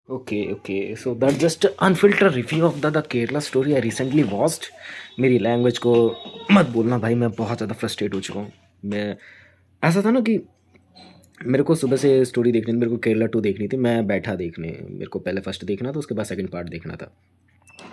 Okay. So that's just unfiltered review of the Kerala story I recently watched. मेरी language को मत बोलना भाई, मैं बहुत ज़्यादा फ्रस्ट्रेट हो चुका हूँ। मैं ऐसा था ना कि मेरे को सुबह से स्टोरी देखनी थी, मेरे को केरला 2 देखनी थी, मैं बैठा देखने। मेरे को पहले फर्स्ट देखना था, उसके बाद सेकंड पार्ट देखना था।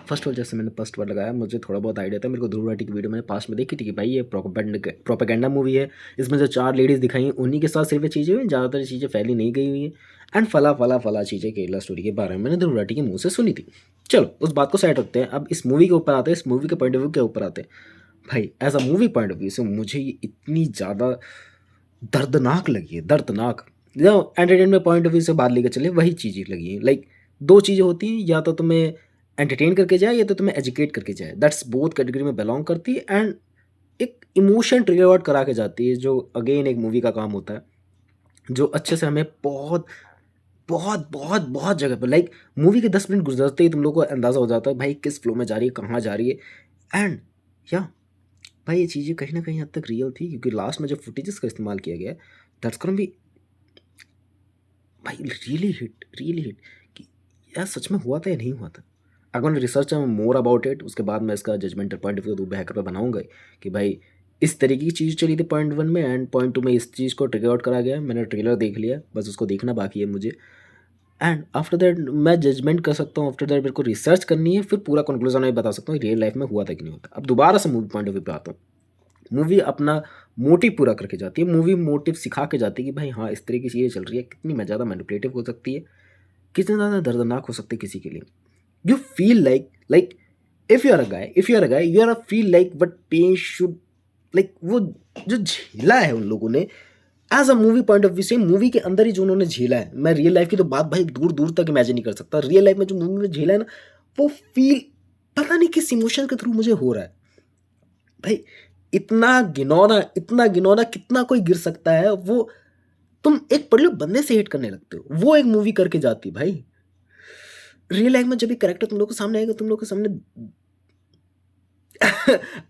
फर्स्ट वाला जैसे मैंने फर्स्ट वाला लगाया, मुझे थोड़ा बहुत आइडिया था। मेरे को ध्रुव राठी की वीडियो मैंने पास में देखी थी कि भाई ये प्रोपेगेंडा मूवी है। इसमें जो 4 लेडीज़ दिखाई हैं उन्हीं के साथ सिर्फ ये चीज़ें हुई हैं, ज़्यादातर चीज़ें फैली नहीं गई हुई हैं। एंड फला चीज़ें केरला स्टोरी के बारे में मैंने ध्रुव राठी के मुँह से सुनी थी। चलो उस बात को साइड रखते हैं, अब इस मूवी के ऊपर आते हैं, इस मूवी के पॉइंट ऑफ व्यू के ऊपर आते हैं। भाई as a movie point of view से मुझे ये इतनी ज़्यादा दर्दनाक लगी है, दर्दनाक। जो एंटरटेनमेंट पॉइंट ऑफ व्यू से बात लेकर चले वही चीज़ें लगी हैं। लाइक 2 चीज़ें होती हैं, या तो तुम्हें एंटरटेन करके जाए या तो तुम्हें एजुकेट करके जाए। दैट्स बोथ कैटेगरी में बिलॉन्ग करती है। एंड एक इमोशन ट्रिगर आउट करा के जाती है, जो अगेन एक मूवी का काम होता है, जो अच्छे से हमें बहुत जगह पर, लाइक मूवी के 10 मिनट गुजरते ही तुम लोग को अंदाज़ा हो जाता है भाई किस फ्लो में जा रही है, कहाँ जा रही है। एंड या भाई ये चीज़ें कहीं ना कहीं हद तक रियल थी, क्योंकि लास्ट में जो फुटेजेस का इस्तेमाल किया गया है, दैट्स गोना बी भाई रियली हिट, कि यार सच में हुआ था या नहीं हुआ था। I gonna research more about it, उसके बाद मैं इसका जजमेंटल पॉइंट ऑफ व्यू दो बहकर पे बनाऊंगा कि भाई इस तरीके की चीज़ चली थी पॉइंट 1 में, एंड पॉइंट 2 में इस चीज़ को ट्रिगर आउट करा गया। मैंने ट्रेलर देख लिया, बस उसको देखना बाकी है मुझे। एंड आफ्टर दैट मैं जजमेंट कर सकता हूँ, आफ्टर दैट मेरे को रिसर्च करनी है, फिर पूरा कंक्लूजन मैं बता सकता हूँ रियल लाइफ में हुआ था कि नहीं होता। अब दोबारा से मूवी पॉइंट ऑफ व्यू पे आता हूँ। मूवी अपना मोटिव पूरा करके जाती है, मूवी मोटिव सिखा के जाती है कि भाई हाँ इस तरह की चीज़ें चल रही है, कितनी मैं ज़्यादा मैनिपुलेटिव हो सकती है, कितने ज़्यादा दर्दनाक हो सकते हैं किसी के लिए। You feel like if you are a guy you are feel like what pain should, like वो जो झेला है उन लोगों ने as a movie point of view से, मूवी के अंदर ही जो उन्होंने झेला है, मैं रियल लाइफ की तो बात भाई दूर दूर तक इमेजिन नहीं कर सकता। रियल लाइफ में जो मूवी में झेला है ना, वो फील पता नहीं किस इमोशन के थ्रू मुझे हो रहा है भाई। इतना गिनौना कितना कोई गिर सकता है वो। तुम एक पढ़ लो बंदे से हेट करने लगते हो, वो एक मूवी करके जाती भाई। रियल लाइफ में जब भी करेक्टर तुम लोग के सामने आएगा, तुम लोग के सामने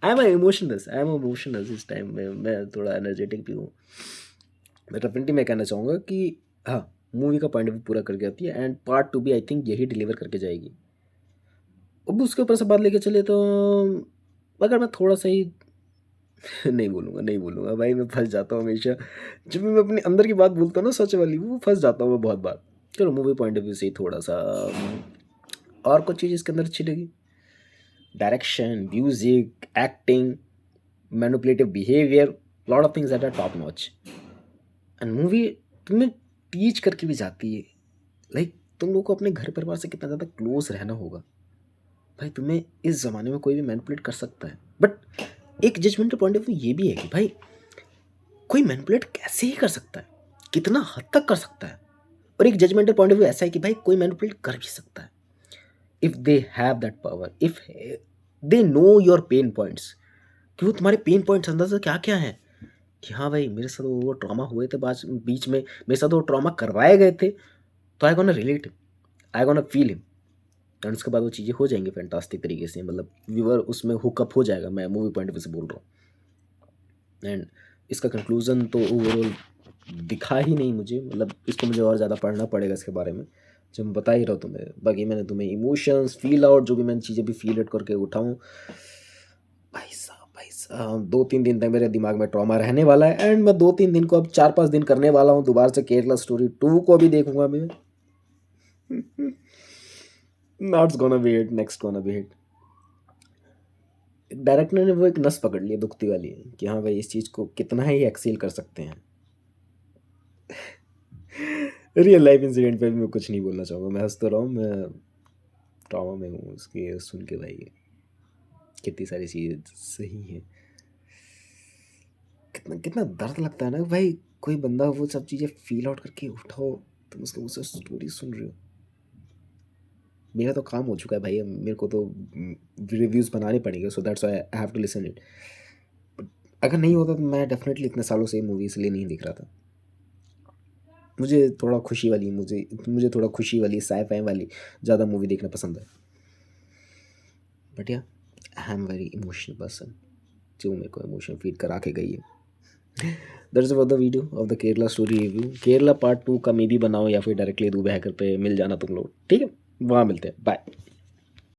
आई एम इमोशनलेस इस टाइम में, मैं थोड़ा एनर्जेटिक भी हूँ। मैं डेफिनेटली मैं कहना चाहूँगा कि हाँ, मूवी का पॉइंट ऑफ व्यू पूरा करके आती है, एंड पार्ट 2 भी आई थिंक यही डिलीवर करके जाएगी। अब उसके ऊपर से बात लेके चले तो अगर मैं थोड़ा सा ही नहीं बोलूँगा भाई, मैं फंस जाता हूँ हमेशा। जब भी मैं अपने अंदर की बात बोलता हूँ ना सच वाली, वो फंस जाता हूँ मैं बहुत बार। चलो मूवी पॉइंट ऑफ व्यू से ही थोड़ा सा और कुछ चीज़ इसके अंदर अच्छी लगी। Direction, music, acting, manipulative behaviour, lot of things that are top notch. And movie तुम्हें टीच करके भी जाती है, लाइक तुम लोग को अपने घर परिवार से कितना ज़्यादा क्लोज रहना होगा। भाई तुम्हें इस ज़माने में कोई भी मैनिपुलेट कर सकता है, बट एक जजमेंटल पॉइंट ऑफ व्यू ये भी है कि भाई कोई मैनिपुलेट कैसे ही कर सकता है, कितना हद तक कर सकता है। और एक जजमेंटल पॉइंट ऑफ व्यू ऐसा है कि भाई कोई मैनिपुलेट कर भी सकता है if they have that power, if they know your pen points, कि वो तुम्हारे पेन पॉइंट्स अंदर से क्या क्या हैं, कि हाँ भाई मेरे साथ वो ट्रॉमा हुए थे बीच में, मेरे साथ वो ट्रॉमा करवाए गए थे, तो I gonna relate, I gonna feel him. And उसके बाद वो चीज़ें हो जाएंगी फैंटास्टिक तरीके से, मतलब व्यूअर उसमें हुकअप हो जाएगा, मैं मूवी पॉइंट ऑफ व्यू से बोल रहा हूँ। एंड इसका कंक्लूज़न तो ओवरऑल दिखा ही नहीं मुझे, मतलब इसको मुझे और ज़्यादा पढ़ना पड़ेगा इसके बारे में, जो मैं बता ही रहा हूँ तुम्हें। बाकी मैंने तुम्हें इमोशंस फील आउट जो भी मैंने चीज़ें भी फील आउट करके उठाऊँ, भाई साहब 2-3 दिन तक मेरे दिमाग में ट्रॉमा रहने वाला है। एंड मैं 2-3 दिन को अब 4-5 दिन करने वाला हूँ, दोबारा से केरला स्टोरी 2 को भी देखूंगा मैं। Notes gonna be hit, next gonna be hit. Director ने वो एक नस पकड़ ली है दुखती वाली, कि हाँ भाई इस चीज़ को कितना ही एक्सेल कर सकते हैं। रियल लाइफ इंसिडेंट पे भी मैं कुछ नहीं बोलना चाहूँगा, मैं हंस तो रहा हूँ, मैं ट्रॉमा में हूँ उसकी सुन के भाई, कितनी सारी चीज़ें सही हैं। कितना कितना दर्द लगता है ना भाई, कोई बंदा वो सब चीज़ें फील आउट करके उठाओ, तुम उसके मुझसे स्टोरी सुन रहे हो। मेरा तो काम हो चुका है भाई, अब मेरे को तो रिव्यूज़ बनाने पड़ेंगे, so that's why I have to listen it. अगर नहीं होता तो मैं डेफिनेटली इतने सालों से मूवी इसलिए नहीं देख रहा था। मुझे थोड़ा खुशी वाली साई-फाई वाली ज़्यादा मूवी देखना पसंद है। बट या I am very emotional person, जो मेरे को इमोशन फील करा के गई है। That's for the video of the Kerala story review. Kerala part 2 का मे भी बनाओ या फिर डायरेक्टली दूबे हैकर पे मिल जाना तुम लोग, ठीक है? वहाँ मिलते हैं, बाय।